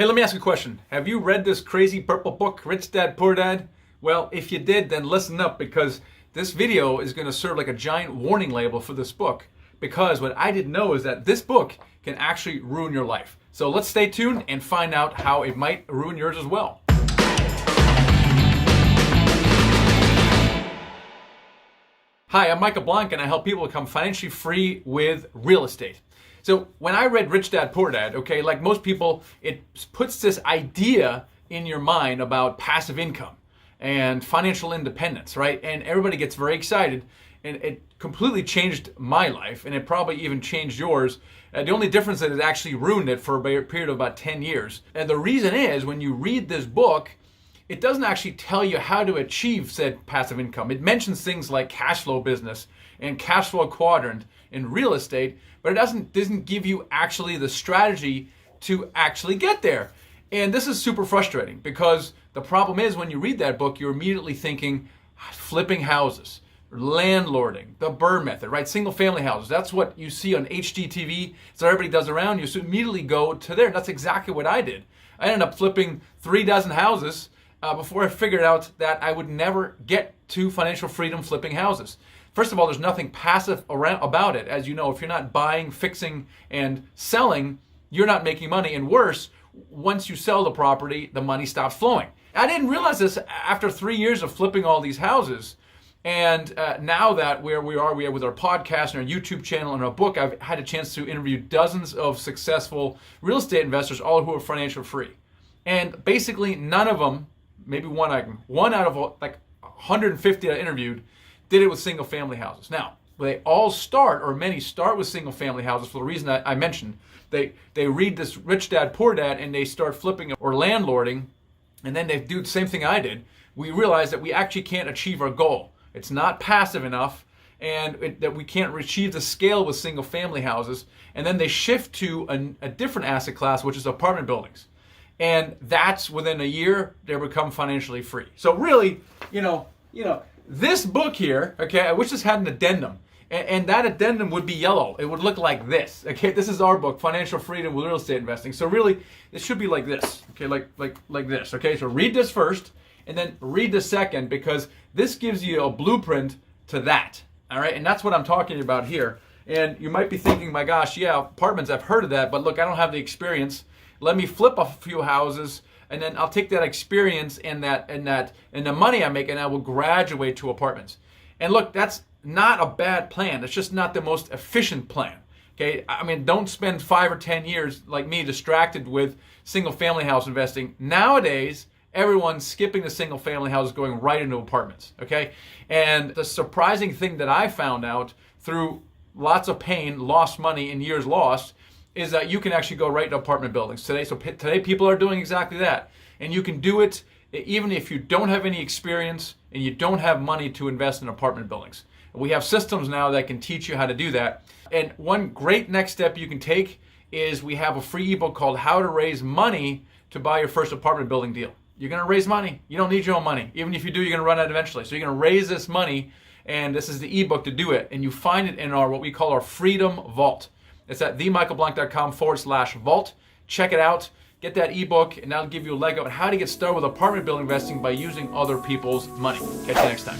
Hey, let me ask you a question. Have you read this crazy purple book, Rich Dad, Poor Dad? Well, if you did, then listen up, because this video is going to serve like a giant warning label for this book. Because what I didn't know is that this book can actually ruin your life. So let's stay tuned and find out how it might ruin yours as well. Hi, I'm Michael Blank, and I help people become financially free with real estate. So when I read Rich Dad, Poor Dad, okay, like most people, it puts this idea in your mind about passive income and financial independence, right? And everybody gets very excited, and it completely changed my life, and it probably even changed yours. The only difference is that it actually ruined it for a period of about 10 years. And the reason is, when you read this book, it doesn't actually tell you how to achieve said passive income. It mentions things like cash flow business and cash flow quadrant in real estate, but it doesn't give you actually the strategy to actually get there. And this is super frustrating, because the problem is, when you read that book, you're immediately thinking flipping houses, landlording, the BRRRR method, right? Single family houses. That's what you see on HGTV. So everybody does around you. So immediately go to there. That's exactly what I did. I ended up flipping 36 houses before I figured out that I would never get to financial freedom flipping houses. First of all, there's nothing passive about it. As you know, if you're not buying, fixing, and selling, you're not making money. And worse, once you sell the property, the money stops flowing. I didn't realize this after 3 years of flipping all these houses. And now that where we are with our podcast and our YouTube channel and our book, I've had a chance to interview dozens of successful real estate investors, all who are financial free. And basically none of them, maybe one out of like 150 I interviewed, did it with single family houses. Now, they all start, or many start with single family houses for the reason that I mentioned. They read this Rich Dad, Poor Dad, and they start flipping or landlording, and then they do the same thing I did. We realize that we actually can't achieve our goal. It's not passive enough, and that we can't achieve the scale with single family houses. And then they shift to a different asset class, which is apartment buildings. And that's within a year, they become financially free. So really, this book here, okay, I wish this had an addendum. And that addendum would be yellow. It would look like this. Okay, this is our book, Financial Freedom with Real Estate Investing. So really, it should be like this. Okay, like this. Okay, so read this first, and then read the second, because this gives you a blueprint to that. All right, and that's what I'm talking about here. And you might be thinking, my gosh, yeah, apartments, I've heard of that, but look, I don't have the experience. Let me flip a few houses, and then I'll take that experience and the money I make, and I will graduate to apartments. And look, that's not a bad plan. It's just not the most efficient plan. Okay, I mean, don't spend 5 or 10 years like me distracted with single family house investing. Nowadays, everyone's skipping the single family houses, going right into apartments. Okay, and the surprising thing that I found out through lots of pain, lost money, and years lost, is that you can actually go right into apartment buildings today. So today people are doing exactly that. And you can do it even if you don't have any experience and you don't have money to invest in apartment buildings. We have systems now that can teach you how to do that. And one great next step you can take is we have a free ebook called How to Raise Money to Buy Your First Apartment Building Deal. You're going to raise money. You don't need your own money. Even if you do, you're going to run out eventually. So you're going to raise this money, and this is the ebook to do it. And you find it in what we call our Freedom Vault. It's at themichaelblank.com/vault. Check it out. Get that ebook, and that'll give you a leg up on how to get started with apartment building investing by using other people's money. Catch you next time.